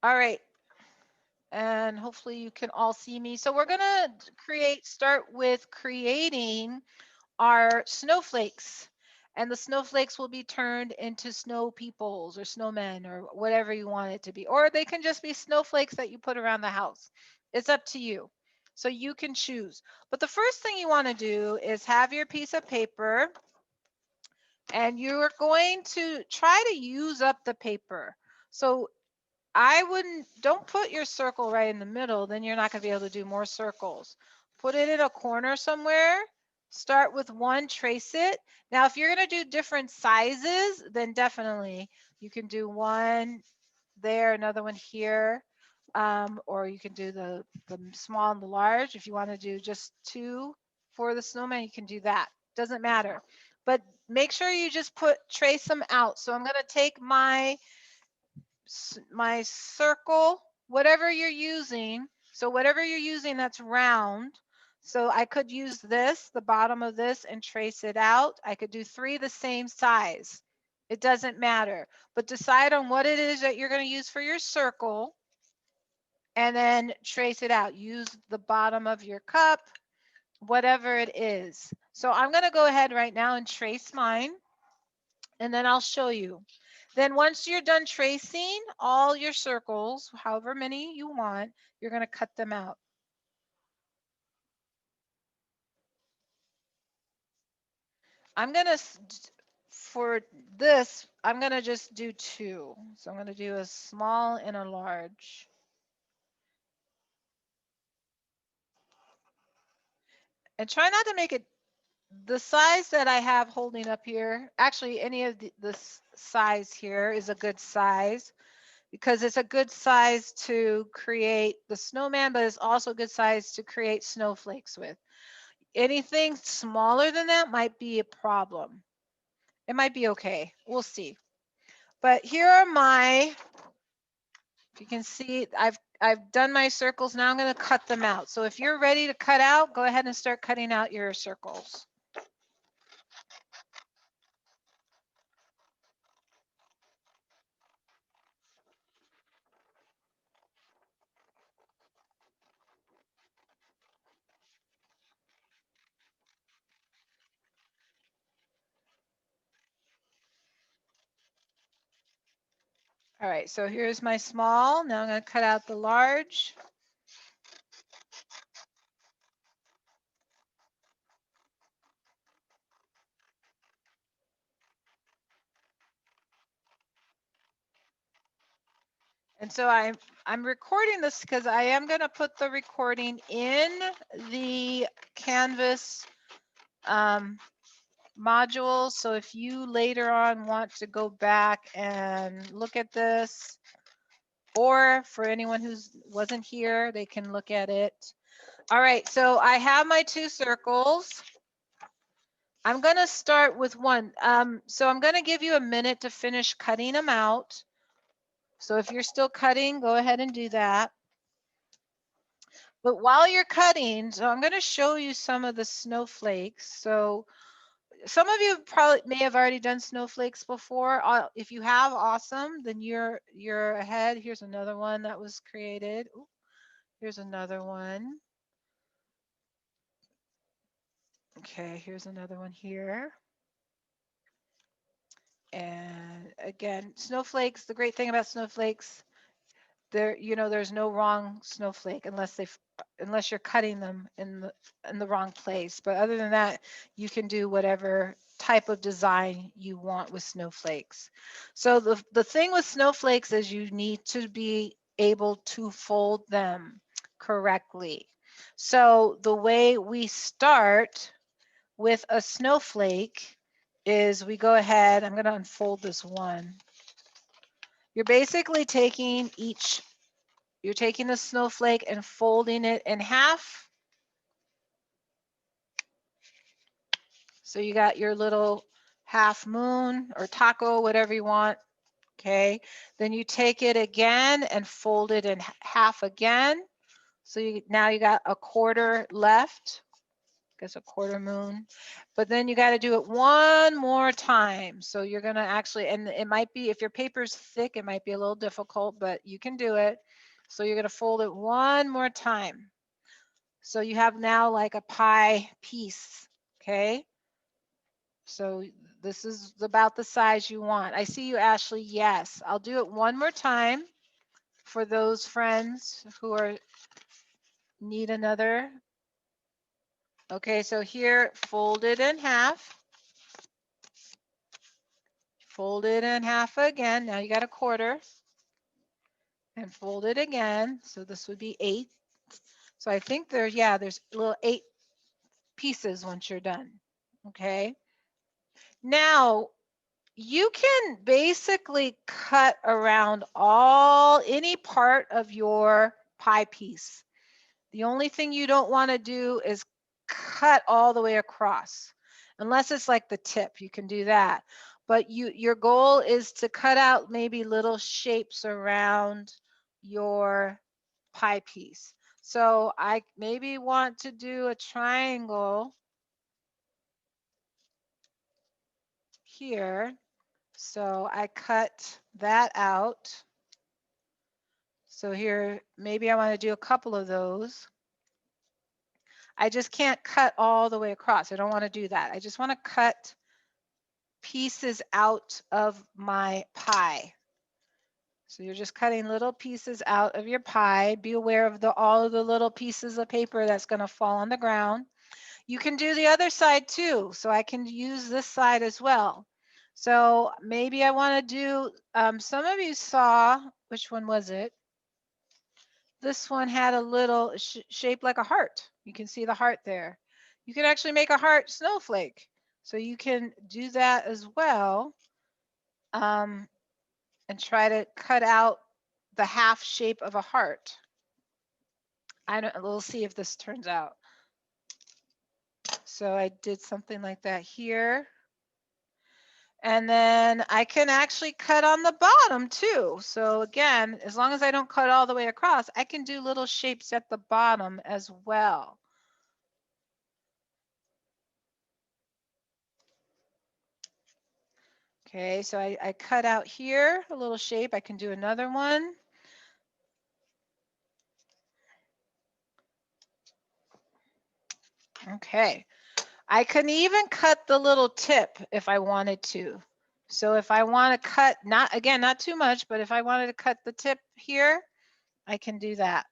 All right. And hopefully you can all see me. So we're going to start with creating our snowflakes. And the snowflakes will be turned into snow peoples or snowmen or whatever you want it to be. Or they can just be snowflakes that you put around the house. It's up to you. So you can choose. But the first thing you want to do is have your piece of paper, and you're going to try to use up the paper. So don't put your circle right in the middle, then you're not going to be able to do more circles. Put it in a corner somewhere. Start with one, trace it. Now, if you're going to do different sizes, then definitely you can do one there, another one here, or you can do the small and the large. If you want to do just two for the snowman, you can do that. Doesn't matter. But make sure you just trace them out. So I'm going to take my circle, whatever you're using. So whatever you're using that's round. So I could use this, the bottom of this, and trace it out. I could do 3 the same size. It doesn't matter. But decide on what it is that you're going to use for your circle, and then trace it out. Use the bottom of your cup, whatever it is. So I'm going to go ahead right now and trace mine, and then I'll show you. Then once you're done tracing all your circles, however many you want, you're going to cut them out. I'm going to, for this, I'm going to just do 2. So I'm going to do a small and a large. And try not to make it the size that I have holding up here. Actually, any of this size here is a good size, because it's a good size to create the snowman, but it's also a good size to create snowflakes with. Anything smaller than that might be a problem. It might be okay. We'll see. But here are my, if you can see, I've done my circles. Now I'm going to cut them out. So if you're ready to cut out, go ahead and start cutting out your circles. All right, so here's my small. Now I'm going to cut out the large. And so I'm recording this because I am going to put the recording in the Canvas module. So if you later on want to go back and look at this, or for anyone who wasn't here, they can look at it. All right, so I have my 2 circles. I'm going to start with one. So I'm going to give you a minute to finish cutting them out. So if you're still cutting, go ahead and do that. But while you're cutting, so I'm going to show you some of the snowflakes. So some of you probably may have already done snowflakes before. If you have, awesome. Then you're ahead. Here's another one that was created. Ooh, here's another one. Okay, here's another one here. And again, snowflakes, the great thing about snowflakes, there's no wrong snowflake unless you're cutting them in the wrong place. But other than that, you can do whatever type of design you want with snowflakes. So the thing with snowflakes is you need to be able to fold them correctly. So the way we start with a snowflake is we go ahead, I'm going to unfold this one. You're basically taking you're taking the snowflake and folding it in half. So you got your little half moon or taco, whatever you want. Okay. Then you take it again and fold it in half again. So now you got a quarter left. guess a quarter moon. But then you got to do it one more time. So you're going to actually, and it might be, if your paper's thick, it might be a little difficult, but you can do it. So you're going to fold it one more time. So you have now like a pie piece, okay? So this is about the size you want. I see you, Ashley. Yes, I'll do it one more time for those friends who need another. Okay, so here, fold it in half. Fold it in half again. Now you got a quarter. And fold it again. So this would be 8. So I think there's little 8 pieces once you're done. Okay. Now you can basically cut around any part of your pie piece. The only thing you don't want to do is cut all the way across, unless it's like the tip, you can do that. But your goal is to cut out maybe little shapes around your pie piece. So I maybe want to do a triangle here. So I cut that out. So here, maybe I want to do a couple of those. I just can't cut all the way across. I don't want to do that. I just want to cut pieces out of my pie. So you're just cutting little pieces out of your pie. Be aware of all of the little pieces of paper that's going to fall on the ground. You can do the other side too. So I can use this side as well. So maybe I want to do, some of you saw, which one was it? This one had a little shape like a heart. You can see the heart there. You can actually make a heart snowflake. So you can do that as well, and try to cut out the half shape of a heart. We'll see if this turns out. So I did something like that here. And then I can actually cut on the bottom too. So again, as long as I don't cut all the way across, I can do little shapes at the bottom as well. Okay, so I cut out here a little shape. I can do another one. Okay, I can even cut the little tip if I wanted to. So if I want to cut, not too much, but if I wanted to cut the tip here, I can do that.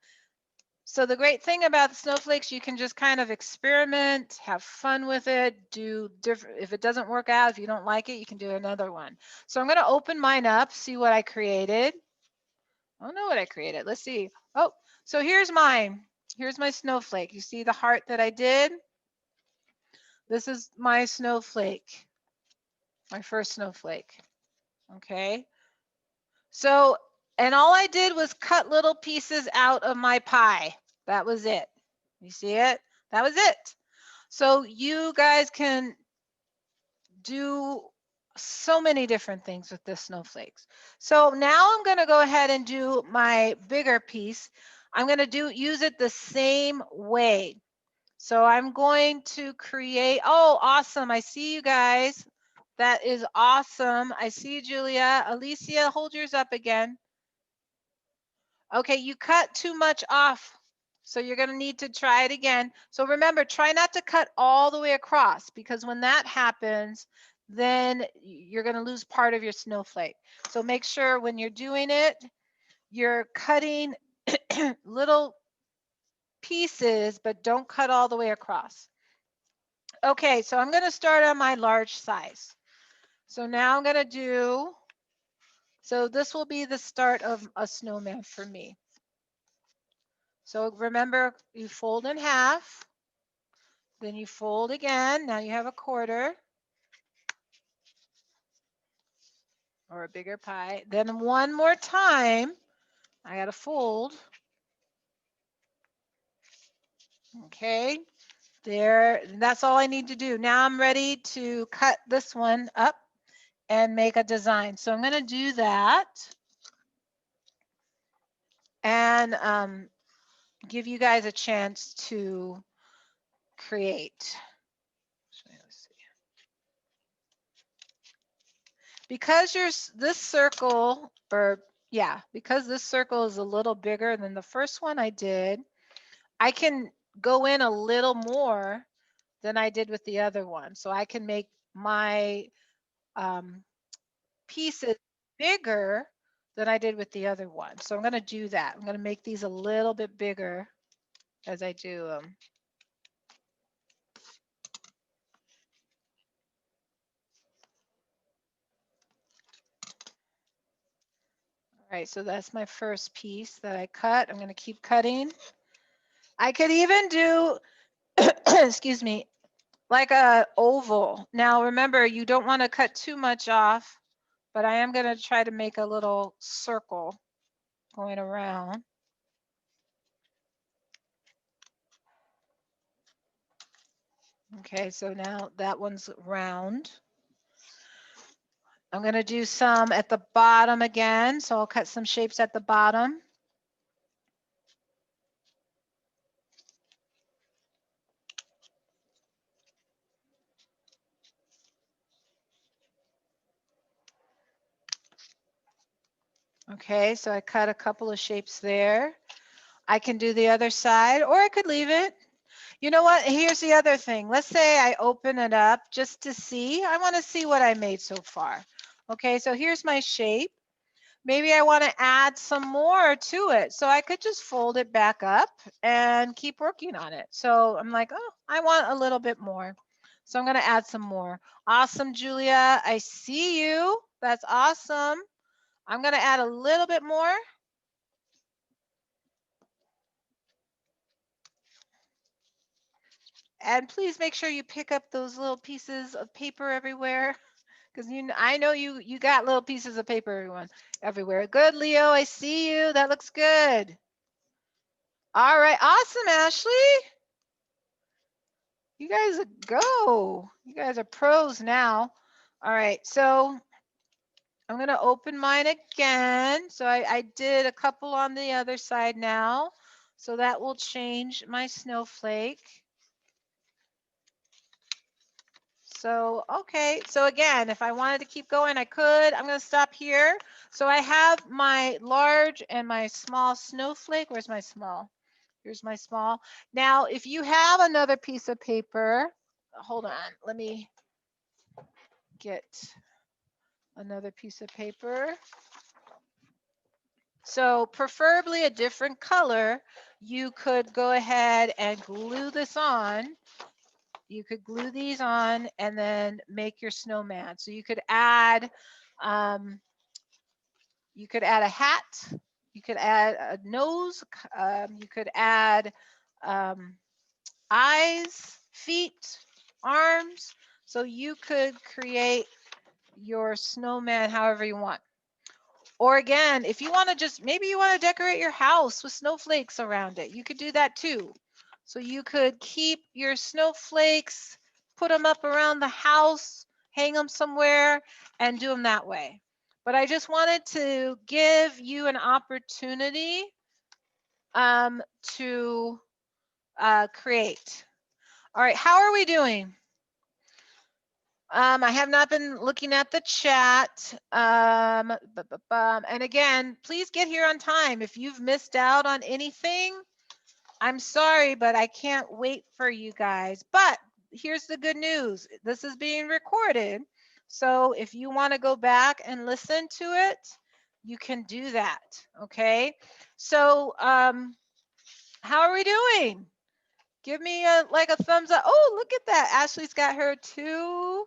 So the great thing about the snowflakes, you can just kind of experiment, have fun with it, do different. If it doesn't work out, if you don't like it, you can do another one. So I'm going to open mine up, see what I created. I don't know what I created. Let's see. Oh, so here's mine. Here's my snowflake. You see the heart that I did? This is my snowflake, my first snowflake. Okay. So, and all I did was cut little pieces out of my pie. That was it. You see it? That was it. So you guys can do so many different things with the snowflakes. So now I'm going to go ahead and do my bigger piece. I'm going to use it the same way. So I'm going to create, oh, awesome. I see you guys. That is awesome. I see Julia. Alicia, hold yours up again. Okay, you cut too much off. So you're going to need to try it again. So remember, try not to cut all the way across, because when that happens, then you're going to lose part of your snowflake. So make sure when you're doing it, you're cutting little pieces, but don't cut all the way across. Okay, so I'm going to start on my large size. So now I'm going to do, so this will be the start of a snowman for me. So remember, you fold in half, then you fold again. Now you have a quarter or a bigger pie. Then one more time, I got to fold. Okay, there, that's all I need to do. Now I'm ready to cut this one up and make a design. So I'm going to do that and give you guys a chance to create. Because this circle, or yeah, because this circle is a little bigger than the first one I did, I can go in a little more than I did with the other one. So I can make my pieces bigger than I did with the other one. So I'm going to do that. I'm going to make these a little bit bigger as I do them. All right, so that's my first piece that I cut. I'm going to keep cutting. I could even do, excuse me, like a oval. Now remember, you don't want to cut too much off, but I am going to try to make a little circle going around. Okay, so now that one's round. I'm going to do some at the bottom again, so I'll cut some shapes at the bottom. Okay, so I cut a couple of shapes there. I can do the other side, or I could leave it. You know what? Here's the other thing. Let's say I open it up just to see. I want to see what I made so far. Okay, so here's my shape. Maybe I want to add some more to it. So I could just fold it back up and keep working on it. So I'm like, oh, I want a little bit more. So I'm going to add some more. Awesome, Julia. I see you. That's awesome. I'm going to add a little bit more. And please make sure you pick up those little pieces of paper everywhere, because I know you got little pieces of paper everywhere. Good, Leo. I see you. That looks good. All right. Awesome, Ashley. You guys go. You guys are pros now. All right. So I'm going to open mine again. So I did a couple on the other side now. So that will change my snowflake. So, okay. So again, if I wanted to keep going, I could. I'm going to stop here. So I have my large and my small snowflake. Where's my small? Here's my small. Now, if you have another piece of paper, hold on. Let me get another piece of paper. So preferably a different color. You could go ahead and glue this on. You could glue these on and then make your snowman. So you could add a hat, you could add a nose, you could add eyes, feet, arms. So you could create your snowman however you want. Or again, if you want to just, maybe you want to decorate your house with snowflakes around it, you could do that too. So you could keep your snowflakes, put them up around the house, hang them somewhere, and do them that way. But I just wanted to give you an opportunity to create. All right, how are we doing? I have not been looking at the chat. And again, please get here on time. If you've missed out on anything, I'm sorry, but I can't wait for you guys. But here's the good news. This is being recorded. So if you want to go back and listen to it, you can do that. Okay. So how are we doing? Give me like a thumbs up. Oh, look at that. Ashley's got her too.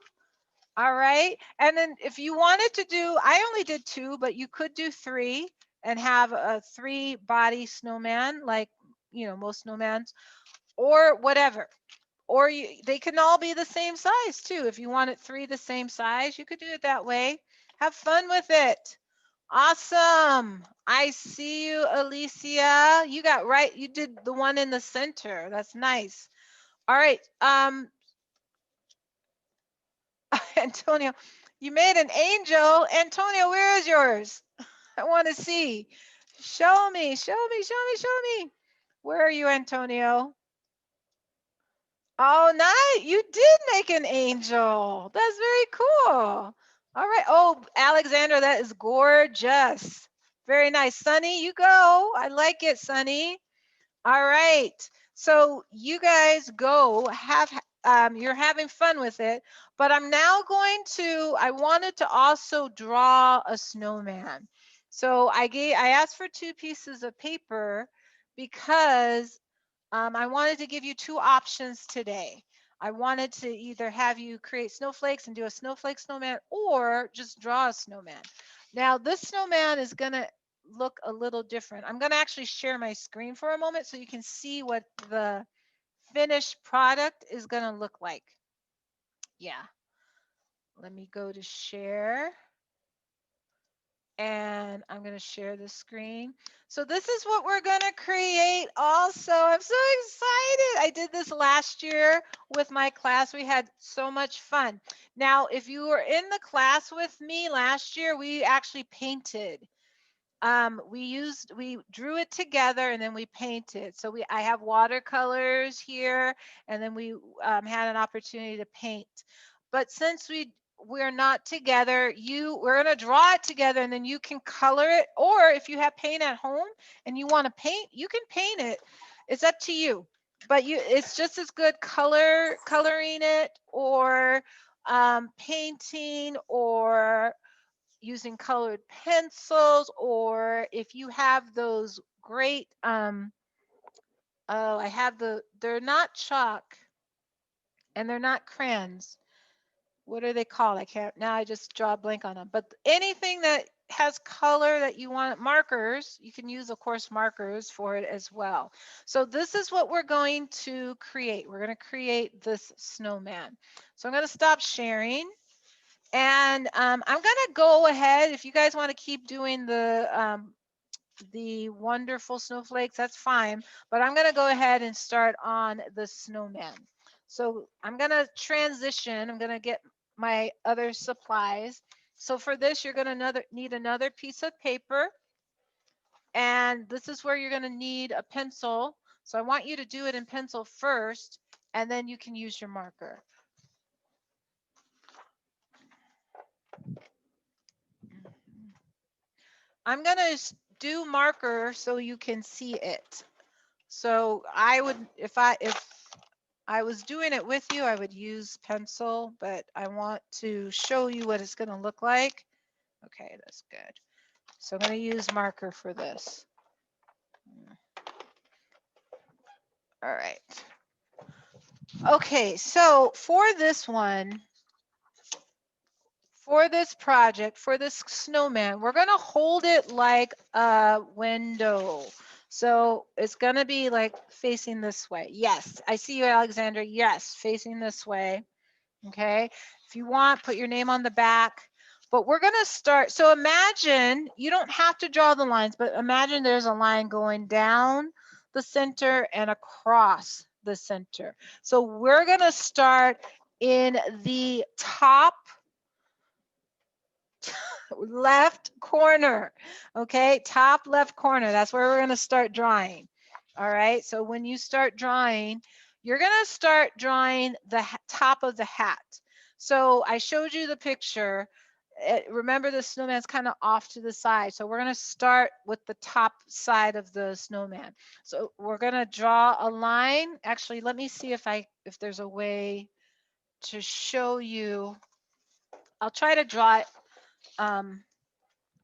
All right. And then if you wanted to do, I only did 2, but you could do 3 and have a 3-body snowman, like, most snowmans, or whatever. Or they can all be the same size too. If you wanted 3 the same size, you could do it that way. Have fun with it. Awesome. I see you, Alicia. You got right. You did the one in the center. That's nice. All right. Antonio, you made an angel. Antonio, where is yours? I want to see. Show me, show me, show me, show me. Where are you, Antonio? Oh, nice. You did make an angel. That's very cool. All right. Oh, Alexandra, that is gorgeous. Very nice. Sunny, you go. I like it, Sunny. All right. So you guys go have you're having fun with it, but I'm now going to I wanted to also draw a snowman. So I asked for 2 pieces of paper because I wanted to give you 2 options today. I wanted to either have you create snowflakes and do a snowflake snowman or just draw a snowman. Now, this snowman is going to look a little different. I'm going to actually share my screen for a moment so you can see what the finished product is going to look like. Yeah. Let me go to share. And I'm going to share the screen. So this is what we're going to create also. I'm so excited. I did this last year with my class. We had so much fun. Now, if you were in the class with me last year, we actually painted. We drew it together and then we painted. So I have watercolors here, and then we had an opportunity to paint. But since we're not together, we're gonna draw it together, and then you can color it. Or if you have paint at home and you want to paint, you can paint it. It's up to you. But it's just as good coloring it or painting or using colored pencils, or if you have those great oh, I have they're not chalk and they're not crayons. What are they called? I can't now, I just draw a blank on them. But anything that has color that you want, markers, you can use of course markers for it as well. So this is what we're going to create. We're going to create this snowman. So I'm going to stop sharing. And I'm going to go ahead. If you guys want to keep doing the wonderful snowflakes, that's fine. But I'm going to go ahead and start on the snowman. So I'm going to transition. I'm going to get my other supplies. So for this, you're going to need another piece of paper. And this is where you're going to need a pencil. So I want you to do it in pencil first, and then you can use your marker. I'm going to do marker so you can see it. So I would, if I was doing it with you, I would use pencil, but I want to show you what it's going to look like. Okay, that's good. So I'm going to use marker for this. All right. Okay, so for this one, for this project, for this snowman, we're going to hold it like a window. So it's going to be like facing this way. Yes, I see you, Alexandra. Yes, facing this way. Okay, if you want, put your name on the back. But we're going to start. So imagine, you don't have to draw the lines, but imagine there's a line going down the center and across the center. So we're going to start in the top left corner. Okay, top left corner. That's where we're going to start drawing. All right, so when you start drawing, you're going to start drawing the top of the hat. So I showed you the picture. Remember, the snowman's kind of off to the side. So we're going to start with the top side of the snowman. So we're going to draw a line. Actually, let me see if there's a way to show you. I'll try to draw it. I'm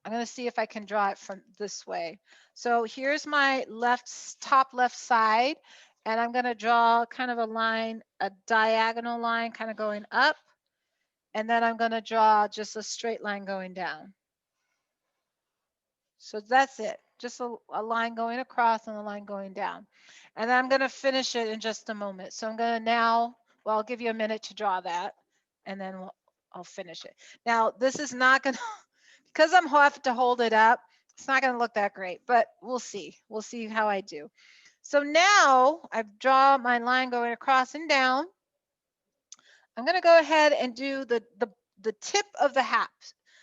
going to see if I can draw it from this way. So here's my top left side, and I'm going to draw kind of a line, a diagonal line kind of going up, and then I'm going to draw just a straight line going down. So that's it, just a line going across and a line going down. And then I'm going to finish it in just a moment. So I'm going to now, well, I'll give you a minute to draw that, and then I'll finish it. Now, this is not going to, because I'm have to hold it up, it's not going to look that great, but we'll see. We'll see how I do. So now I've drawn my line going across and down. I'm going to go ahead and do the tip of the hat.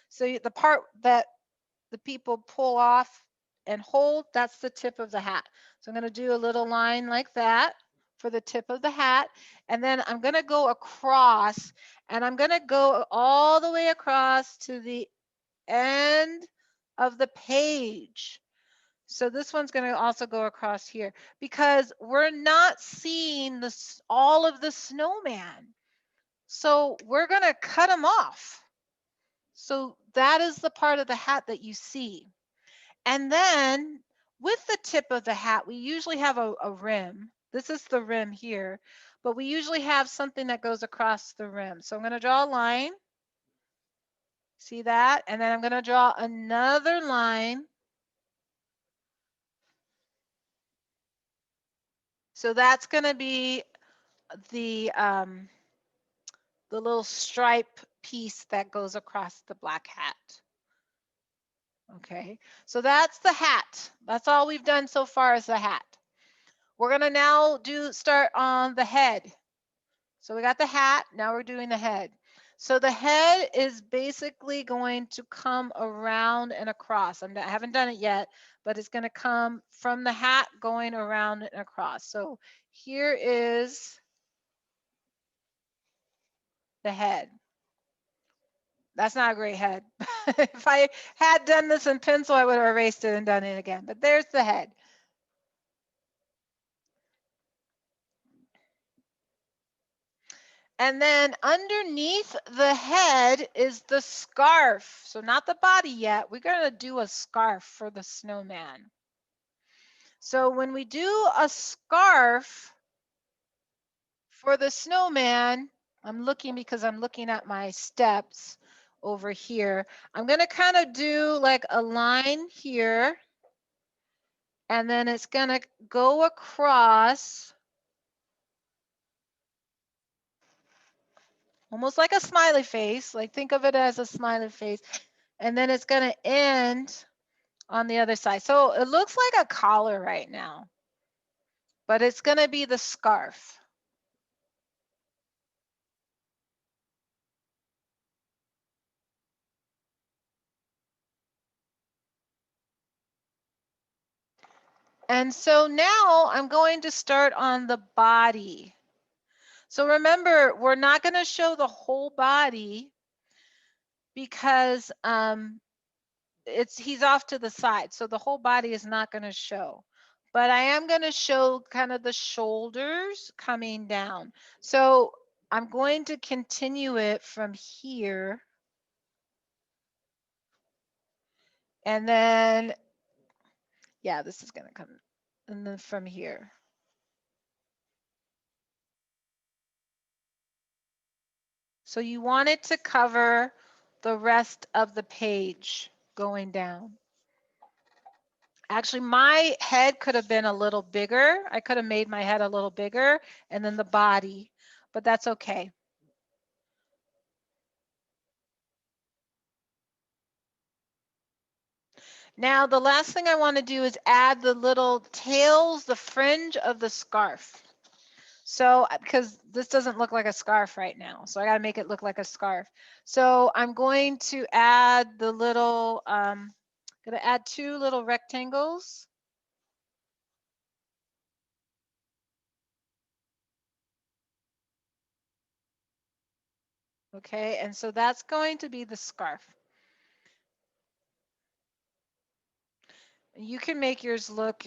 So the part that the people pull off and hold, that's the tip of the hat. So I'm going to do a little line like that for the tip of the hat. And then I'm going to go across, and I'm going to go all the way across to the end of the page. So this one's going to also go across here because we're not seeing this, all of the snowman. So we're going to cut them off. So that is the part of the hat that you see. And then with the tip of the hat, we usually have a rim. This is the rim here, but we usually have something that goes across the rim. So I'm going to draw a line. See that? And then I'm going to draw another line. So that's going to be the little stripe piece that goes across the black hat. Okay, so that's the hat. That's all we've done so far is the hat. We're going to now start on the head. So we got the hat, now we're doing the head. So the head is basically going to come around and across. I haven't done it yet, but it's going to come from the hat going around and across. So here is the head. That's not a great head. If I had done this in pencil, I would have erased it and done it again. But there's the head. And then underneath the head is the scarf. So not the body yet. We're going to do a scarf for the snowman. So when we do a scarf for the snowman, I'm looking because I'm looking at my steps over here. I'm going to kind of do like a line here. And then it's going to go across almost like a smiley face. Like think of it as a smiley face. And then it's going to end on the other side. So it looks like a collar right now, but it's going to be the scarf. And so now I'm going to start on the body. So remember, we're not going to show the whole body because he's off to the side. So the whole body is not going to show. But I am going to show kind of the shoulders coming down. So I'm going to continue it from here. And then, yeah, this is going to come. And then from here. So you want it to cover the rest of the page going down. Actually, my head could have been a little bigger. I could have made my head a little bigger and then the body, but that's okay. Now, the last thing I want to do is add the little tails, the fringe of the scarf. So, because this doesn't look like a scarf right now, so I got to make it look like a scarf. So I'm going to add the little, going to add 2 little rectangles. Okay, and so that's going to be the scarf. You can make yours look,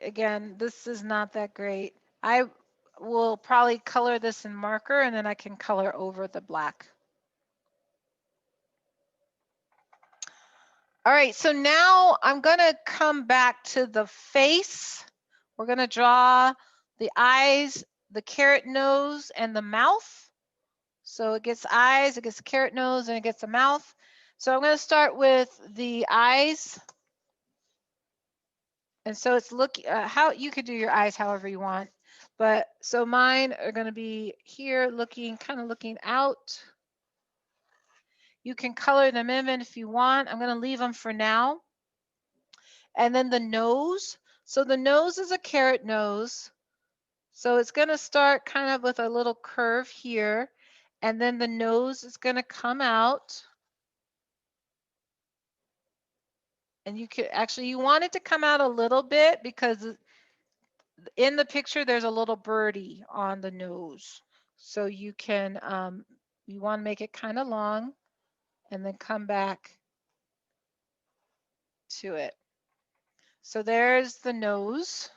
again, this is not that great. I will probably color this in marker and then I can color over the black. All right, so now I'm gonna come back to the face. We're gonna draw the eyes, the carrot nose, and the mouth. So it gets eyes, it gets a carrot nose, and it gets a mouth. So I'm gonna start with the eyes. And so it's how you could do your eyes however you want. But so mine are going to be here looking, kind of looking out. You can color them in if you want. I'm going to leave them for now. And then the nose. So the nose is a carrot nose. So it's going to start kind of with a little curve here. And then the nose is going to come out. And you could actually, you want it to come out a little bit because in the picture, there's a little birdie on the nose. So you can, you want to make it kind of long and then come back to it. So there's the nose.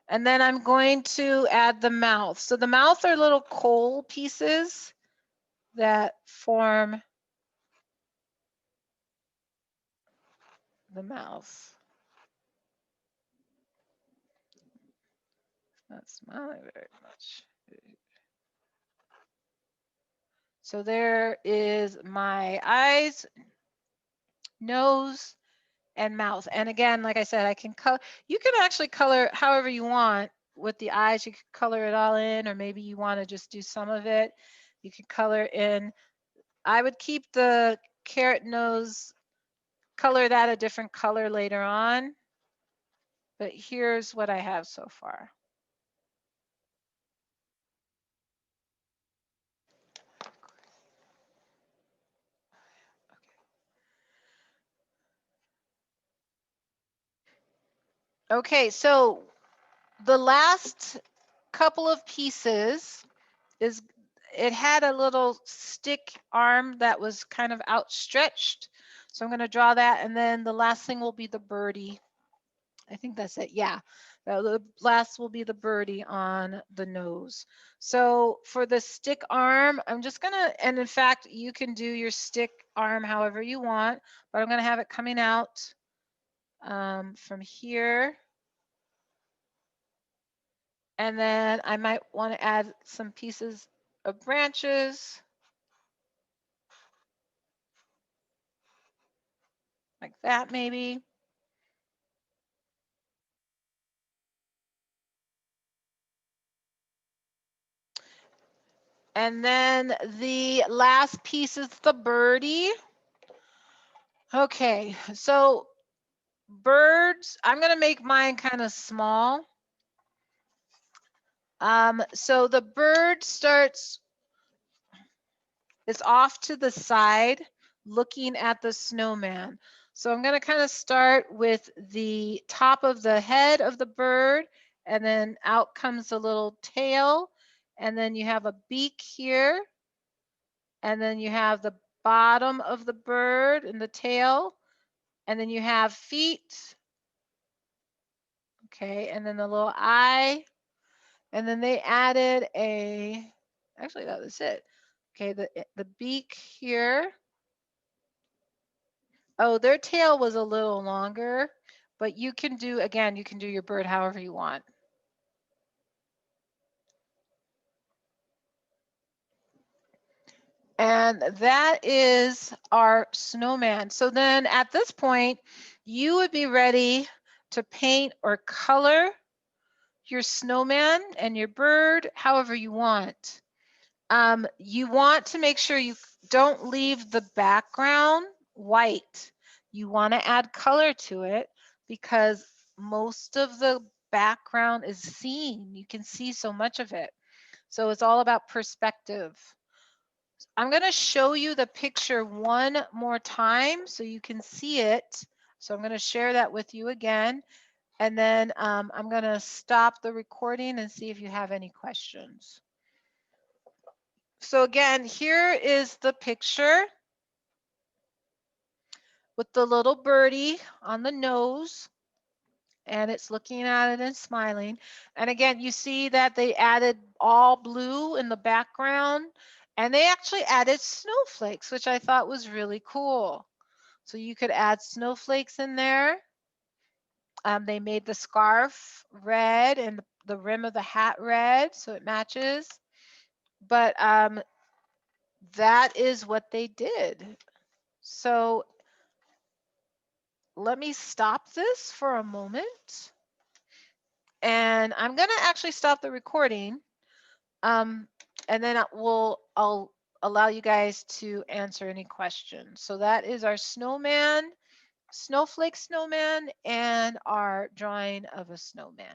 And then I'm going to add the mouth. So the mouth are little coal pieces that form the mouth. Not smiling very much. So there is my eyes, nose, and mouth. And again, like I said, I can color. You can actually color however you want with the eyes. You can color it all in, or maybe you want to just do some of it. You can color in. I would keep the carrot nose, color that a different color later on. But here's what I have so far. Okay, so the last couple of pieces is, it had a little stick arm that was kind of outstretched. So I'm going to draw that, and then the last thing will be the birdie. I think that's it. Yeah. The last will be the birdie on the nose. So for the stick arm, I'm just going to, and in fact, you can do your stick arm however you want, but I'm going to have it coming out from here. And then I might want to add some pieces of branches like that maybe. And then the last piece is the birdie. Okay, so birds, I'm going to make mine kind of small. So the bird starts, it's off to the side looking at the snowman. So I'm going to kind of start with the top of the head of the bird, and then out comes the little tail, and then you have a beak here, and then you have the bottom of the bird and the tail, and then you have feet, okay, and then the little eye, and then they added a, actually that was it, okay, the beak here. Oh, their tail was a little longer, but you can do, again, you can do your bird however you want. And that is our snowman. So then at this point, you would be ready to paint or color your snowman and your bird however you want. You want to make sure you don't leave the background white. You want to add color to it because most of the background is seen. You can see so much of it. So it's all about perspective. I'm going to show you the picture one more time so you can see it. So I'm going to share that with you again. And then I'm going to stop the recording and see if you have any questions. So again, here is the picture with the little birdie on the nose, and it's looking at it and smiling. And again, you see that they added all blue in the background, and they actually added snowflakes, which I thought was really cool. So you could add snowflakes in there. They made the scarf red and the rim of the hat red, so it matches. But that is what they did. So let me stop this for a moment. And I'm going to actually stop the recording. And then I'll allow you guys to answer any questions. So that is our snowman, snowflake snowman, and our drawing of a snowman.